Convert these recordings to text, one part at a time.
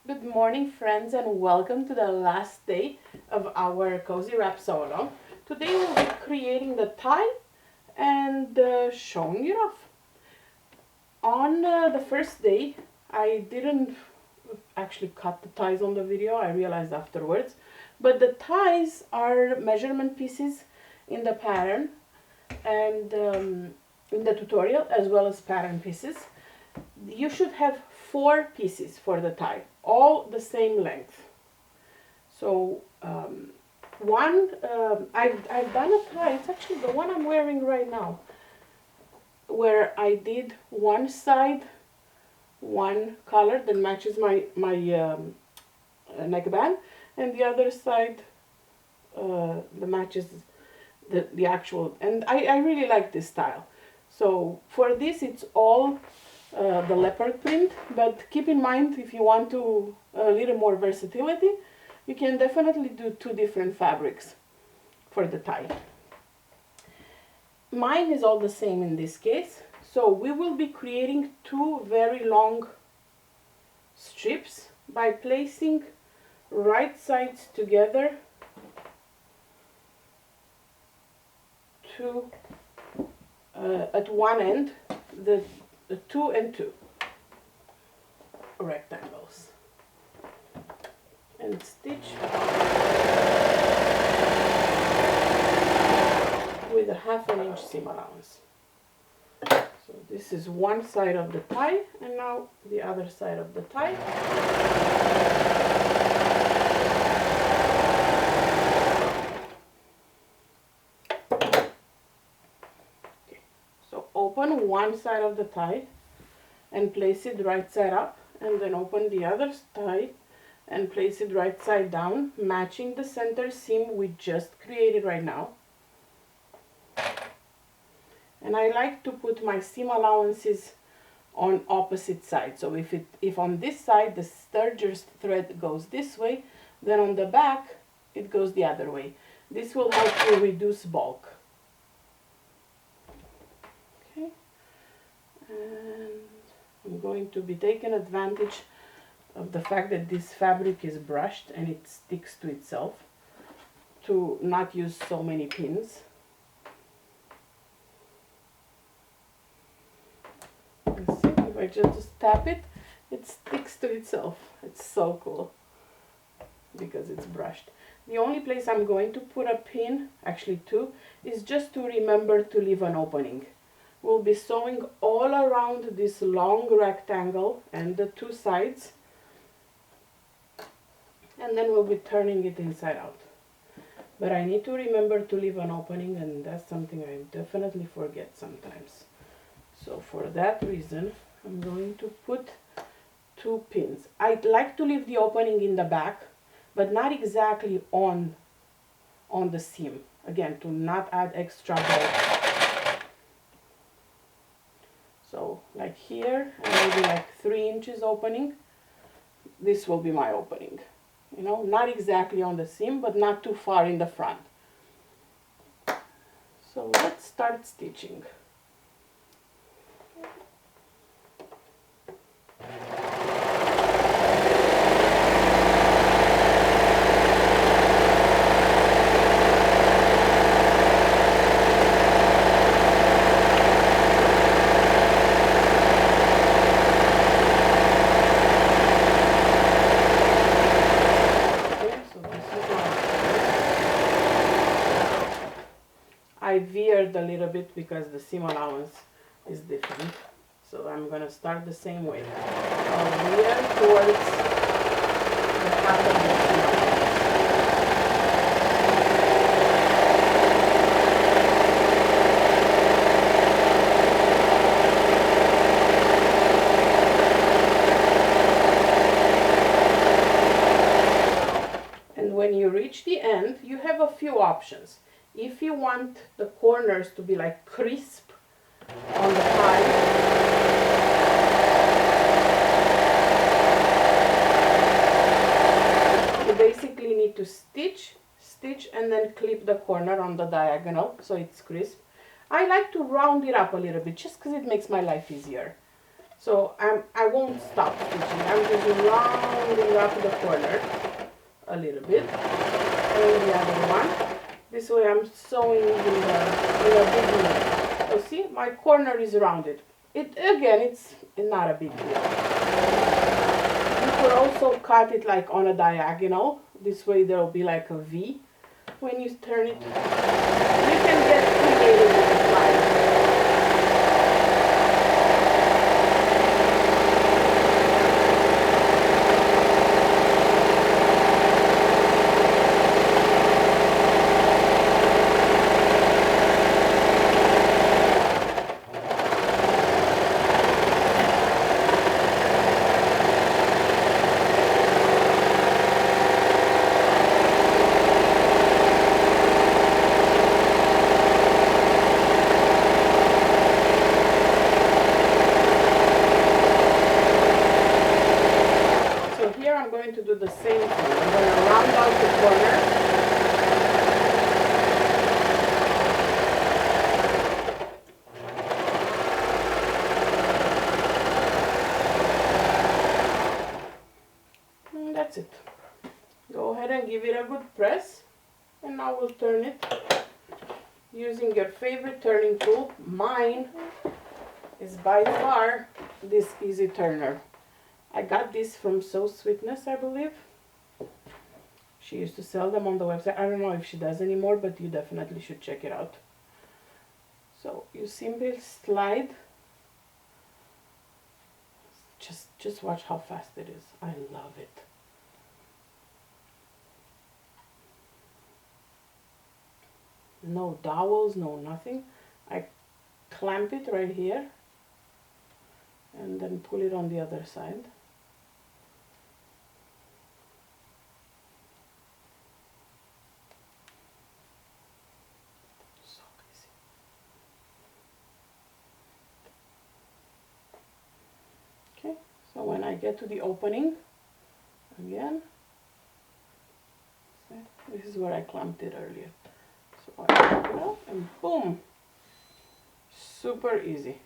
Good morning, friends, and welcome to the last day of our Cozy Wrap Sew-Along. Today we'll be creating the tie and showing it off. On the first day, I didn't actually cut the ties on the video, I realized afterwards, but the ties are measurement pieces in the pattern and in the tutorial, as well as pattern pieces. You should have 4 pieces for the tie, all the same length. So I've done a tie, it's actually the one I'm wearing right now, where I did one side one color that matches my neckband, and the other side that matches the actual, and I really like this style. So for this it's all the leopard print, but keep in mind, if you want to a little more versatility, you can definitely do 2 different fabrics for the tie. Mine is all the same in this case, so we will be creating 2 very long strips by placing right sides together, 2 at one end, the 2 and 2 rectangles, and stitch with a 1/2 inch seam allowance. So this is one side of the tie, and now the other side of the tie. Open one side of the tie and place it right side up, and then open the other tie and place it right side down, matching the center seam we just created right now. And I like to put my seam allowances on opposite sides. So if on this side the serger thread goes this way, then on the back it goes the other way. This will help you reduce bulk. And I'm going to be taking advantage of the fact that this fabric is brushed and it sticks to itself, to not use so many pins. Let's see, if I just tap it, it sticks to itself. It's so cool because it's brushed. The only place I'm going to put a pin, actually 2, is just to remember to leave an opening. We'll be sewing all around this long rectangle and the 2 sides, and then we'll be turning it inside out. But I need to remember to leave an opening, and that's something I definitely forget sometimes. So for that reason, I'm going to put 2 pins. I'd like to leave the opening in the back, but not exactly on the seam. Again, to not add extra bulk. So like here, maybe like 3 inches opening, this will be my opening. You know, not exactly on the seam, but not too far in the front. So let's start stitching. I veered a little bit because the seam allowance is different, so I'm going to start the same way. I'll veer towards the half of the seam allowance. And when you reach the end, you have a few options. If you want the corners to be like crisp on the tie, you basically need to stitch, and then clip the corner on the diagonal so it's crisp. I like to round it up a little bit just because it makes my life easier. So I won't stop stitching. I'm just rounding up the corner a little bit, and the other one. This way I'm sewing in a big loop. So see, my corner is rounded. It's not a big deal. You could also cut it like on a diagonal. This way there will be like a V when you turn it. You can get creative with the fly. I'm going to do the same thing. I'm going to round out the corner. And that's it. Go ahead and give it a good press. And now we'll turn it using your favorite turning tool. Mine is by far this easy turner. I got this from So Sweetness, I believe. She used to sell them on the website. I don't know if she does anymore, but you definitely should check it out. So you simply slide. Just watch how fast it is. I love it. No dowels, no nothing. I clamp it right here and then pull it on the other side. So when I get to the opening, again, this is where I clamped it earlier. So I pull it out and boom! Super easy.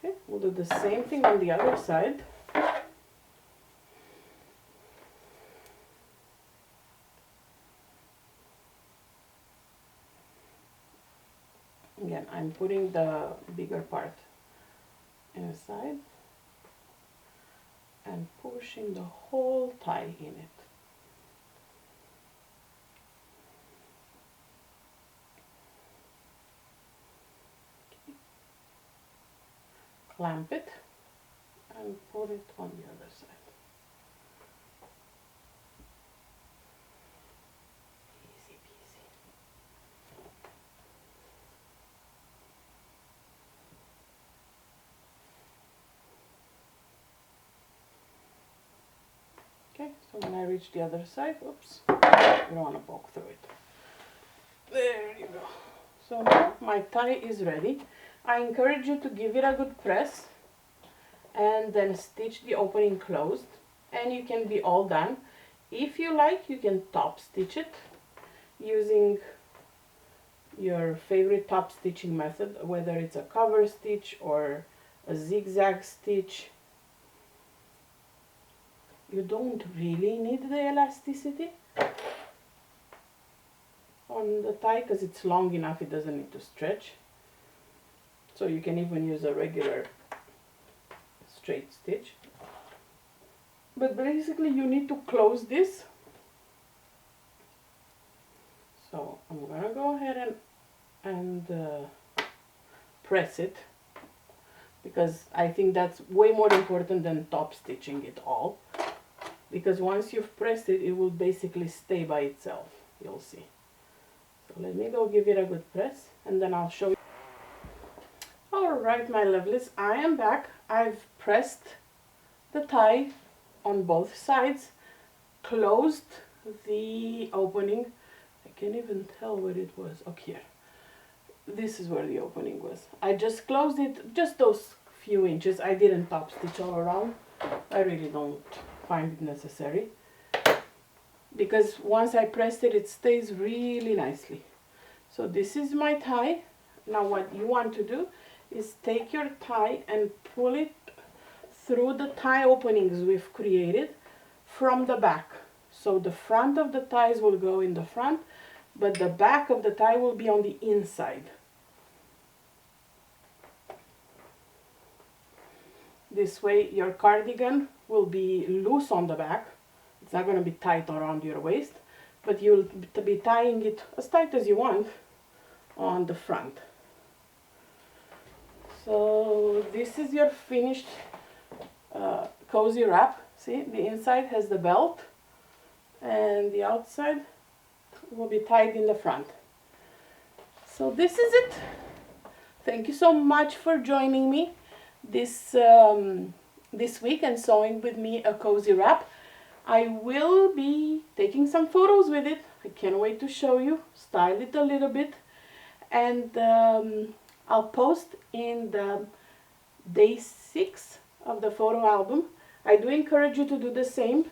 Okay, we'll do the same thing on the other side. Again, I'm putting the bigger part inside and pushing the whole tie in it. Okay. Clamp it and put it on the other side. Easy peasy. Okay, so when I reach the other side, oops, you don't want to poke through it. There you go. So now my tie is ready. I encourage you to give it a good press and then stitch the opening closed, and you can be all done. If you like, you can top stitch it using your favorite top stitching method, whether it's a cover stitch or a zigzag stitch. You don't really need the elasticity on the tie because it's long enough, it doesn't need to stretch. So you can even use a regular straight stitch. But basically you need to close this. So I'm gonna go ahead and press it, because I think that's way more important than top stitching it all. Because once you've pressed it, it will basically stay by itself. You'll see. So let me go give it a good press and then I'll show you. Alright my lovelies, I am back. I've pressed the tie on both sides, closed the opening. I can't even tell where it was. Oh, here. This is where the opening was. I just closed it, just those few inches. I didn't top stitch all around. I really don't find it necessary, because once I pressed it, it stays really nicely. So this is my tie. Now what you want to do is take your tie and pull it through the tie openings we've created from the back. So the front of the ties will go in the front, but the back of the tie will be on the inside. This way your cardigan will be loose on the back. It's not going to be tight around your waist, but you'll be tying it as tight as you want on the front. So this is your finished cozy wrap. See, the inside has the belt and the outside will be tied in the front. So this is it. Thank you so much for joining me this week and sewing with me a cozy wrap. I will be taking some photos with it. I can't wait to show you, style it a little bit, and I'll post in the day 6 of the photo album. I do encourage you to do the same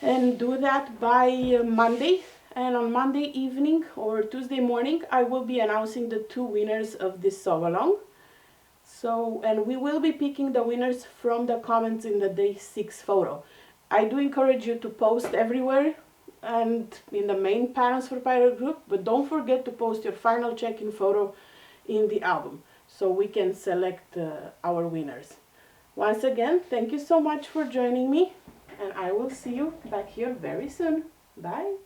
and do that by Monday. And on Monday evening or Tuesday morning, I will be announcing the 2 winners of this sew along. So, and we will be picking the winners from the comments in the day 6 photo. I do encourage you to post everywhere and in the main panels for Pirate Group, but don't forget to post your final check-in photo in the album so we can select our winners. Once again, thank you so much for joining me, and I will see you back here very soon. Bye!